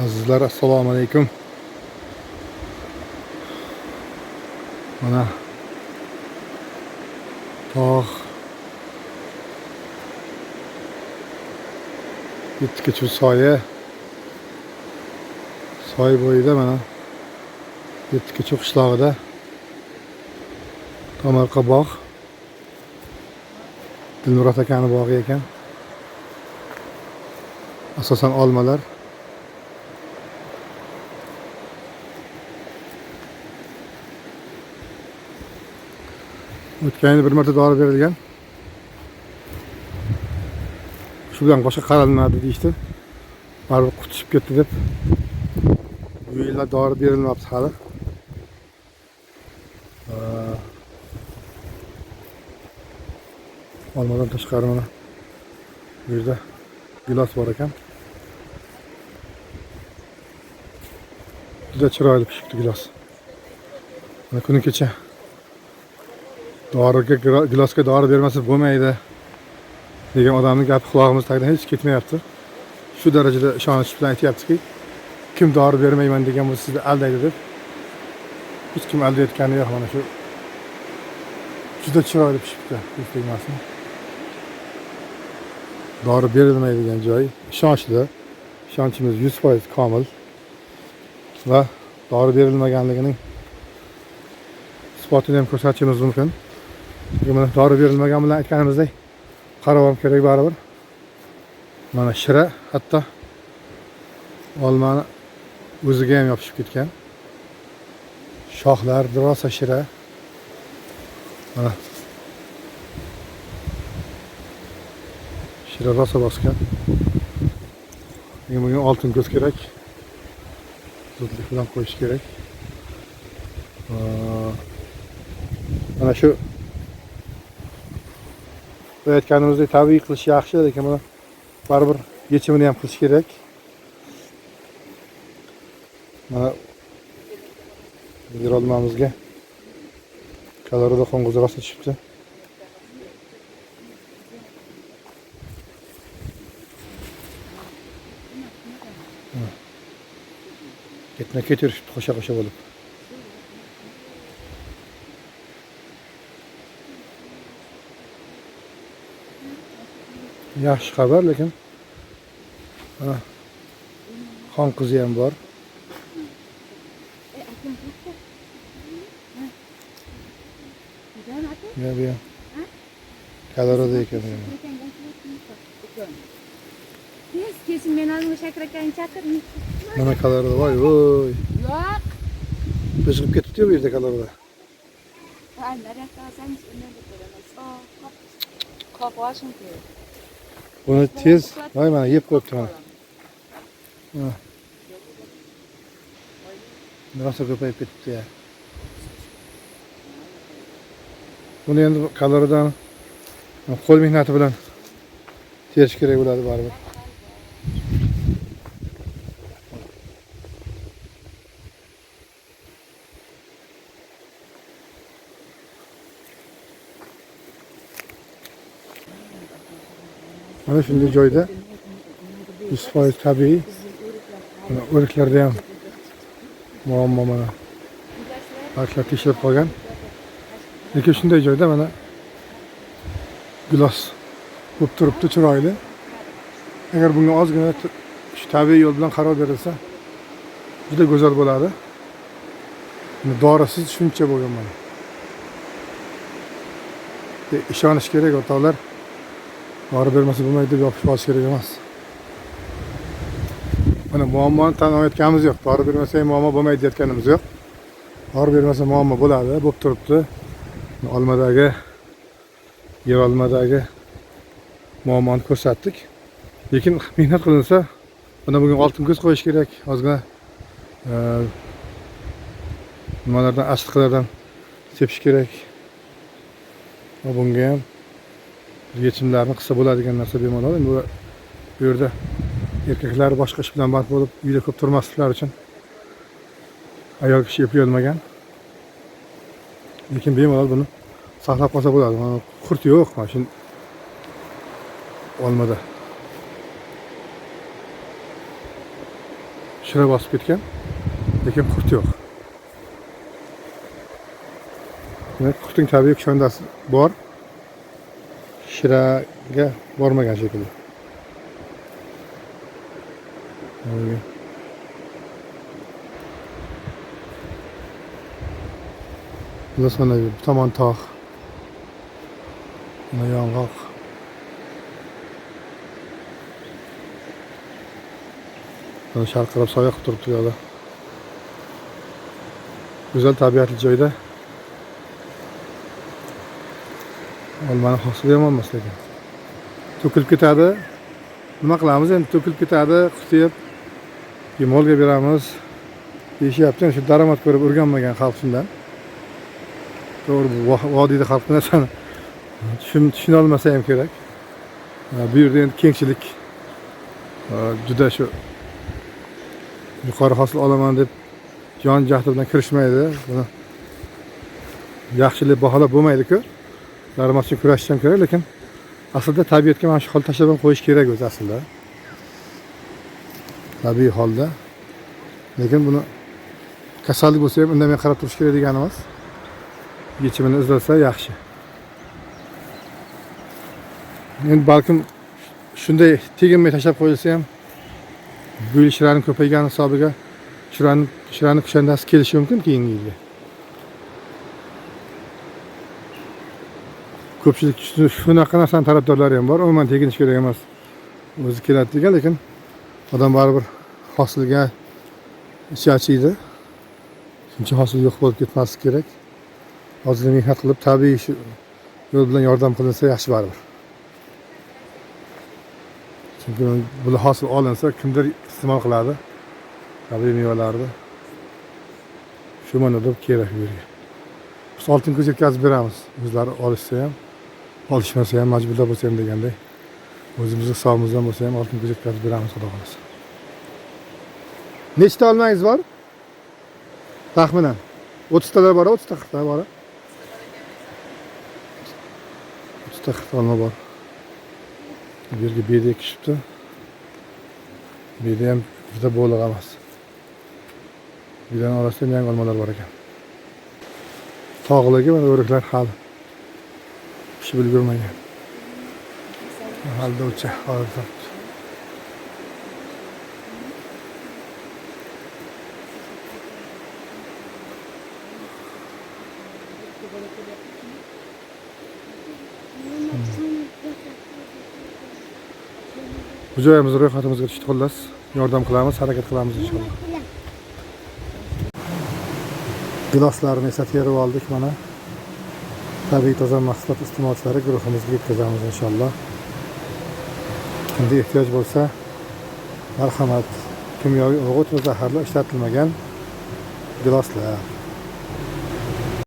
Azizlar, assalomu alaykum. Mana tog' yetgacha soy bo'yida mana yetgacha qishlog'ida tomorqa bog', Dilmurod akani bog'i ekan. Asosan olmalar. O'tgan yil bir marta dori berilgan. Shu bilan boshqa qaralmadi deyishdi. Baribir qutishib ketdi deb. Bu yillar dori berilmabdi hali. Olmadan tashqari mana bu yerda gilos bor ekan. Juda chiroyli pishibdi gilos. Mana kuni kecha gilosga dori bermasa bo'lmaydi degan odamning gapi qulog'imiz tagidan hech ketmayapti. Shu darajada ishonch bilan aytyaptiki, kim dori bermayman degan bo'lsa sizni aldaydi deb. Hech kim aldayotgani yo'q. Mana shu juda chiroyli pishibdi. Tegmasin. Dori berilmaydigan joy ishonchli. Ishonchimiz 100% komil va dori berilmaganligining isbotini ham ko'rsatishimiz mumkin. Mana dori berilmagan bilan aytganimizdek qarab ham kerak baribir. Mana shira hatto olmani o'ziga ham yopishib ketgan. Shoxlar rosa shira. Mana shira rosa bosgan. Bunga oltin ko'z kerak. Zudlik bilan qo'yish kerak. Mana shu aytganimizdek tabiiy qilish yaxshi, lekin mana baribir yechimini ham qilish kerak. Mana yer olmamizga kalorida qo'ng'iz rosa tushibdi. Ketma-ket yurishibdi qo'sha-qo'sha bo'lib. Yaxshi xabar, lekin mana xon qizi ham bor. Ya. Kalorida ekan. Kesin men hozir Shakir akani chaqir. Mana kalorida voy. Yo'q. Biz chiqib ketibdi bu yerda kalorida. Ha, naryoqqa olsangiz undan ko'raman. Qop olishim kerak. Buni tez, voy mana yeb qo'yibdi mana. Rosa ko'payib ketibdi ya. Buni endi kaloridan qo'l mehnati bilan terish kerak bo'ladi baribir. Mana shunday joyda 100% tabiiy. Mana o'riklarda ham muammo mana. Barchlar tekshirib qolgan. Lekin shunday joyda mana gilos bo'lib turibdi, chiroyli. Agar bunga ozgina shu tabiiy yo'l bilan qaror berilsa, juda go'zal bo'ladi. Dorisiz shuncha bo'lgan mana. Ishonish kerak o'rtoqlar. Dori bermasa bo'lmaydi deb yopishib olish kerak emas. Mana muammoni tan olmayotganimiz yo'q. Dori bermasa ham muammo bo'lmaydi deyotganimiz yo'q. Dori bermasa muammo bo'ladi, bo'lib turibdi. Olmadagi, yer olmadagi muammoni ko'rsatdik. Lekin mehnat qilinsa, bunda bunga oltin ko'z qo'yish kerak. Ozgina nimalardan, ashliqlardan sepish kerak. Va bunga ham yechimlarni qilsa bo'ladigan narsa bemalol. Bu yerda erkaklar boshqa ish bilan band bo'lib, uyda ko'p turmasliklari uchun ayol kishi eplolmagan. Lekin bemalol buni saqlab qolsa bo'ladi. Mana qurt yo'q, mana shu olmada. shira bosib ketgan, lekin qurt yo'q. Demak, qurtning tabiiy kushandasi bor. Shiraga bormagan shekilli. Bu sonra bir tomon tog'. Buna yong'oq. Buni sharqirab soya qilib turibdi yo'li. Go'zal tabiatli joyda. Olmani hosili yomon emas lekin. To'kilib ketadi. Nima qilamiz endi? To'kilib ketadi, qutib, molga beramiz. Deyishyapti. Shu daromad ko'rib o'rganmagan xalq shundan. To'g'ri, bu vodiyda xalq narsani tushuna olmasa ham kerak. Bu yerda endi kengchilik juda shu yuqori hosil olaman deb jon jahdi bilan kirishmaydi. Buni yaxshilik baholab bo'lmaydi-ku. Daromad uchun kurashish ham kerak, lekin aslida tabiatga mana shu hol tashlab qo'yish kerak o'zi aslida. Tabiiy holda. Lekin buni kasallik bo'lsa ham indamay qarab turish kerak deganimiz. Yechimini izlasa yaxshi. Endi balkim shunday teginmay tashlab qo'yilsa ham bu yil shiraning ko'paygani hisobiga shiraning kushandasi kelishi mumkin keyingi yilga. Ko'pchilik shunaqa narsani tarafdorlari ham bor. Umuman teginish kerak emas. O'zi keladi degan, lekin odam baribir hosilga ichachiydi. Shuncha hosil yo'q bo'lib ketmasligi kerak. Hozir mehnat qilib tabiiy shu yo'l bilan yordam qilinsa yaxshi baribir. Chunki bu hosil olinsa kimdir iste'mol qiladi. Tabiiy mevalarni. Shu ma'noda kerak bu yerga. Biz oltin ko'z yetkazib beramiz. O'zlari olishsa ham, olishmasa ham, majburlab bo'lsa ham deganday. O'zimizning hisobimizdan bo'lsa ham oltin ko'z yetkazib beramiz, xudo xohlasa. Nechta olmangiz bor? Taxminan 30 talar bor, 30 ta 40 ta bor. 30 ta 40 ta olma bor. Bu yerga beda ekishibdi. Beda ham juda bo'liq emas. Bedaning orasida yangi olmalar bor ekan. Tog'ligi va o'riklar hali pishib ulgurmagan. Halda o'cha hozir. Bu joyimizni ro'yxatimizga tushdi xullas. Yordam qilamiz, harakat qilamiz inshaalloh. Giloslarni esa terib oldik mana. Tabiiy toza mahsulot iste'molchilari guruhimizga yetkazamiz inshaalloh. Kimga ehtiyoj bo'lsa, marhamat, kimyoviy o'g'it va zaharlar ishlatilmagan giloslar.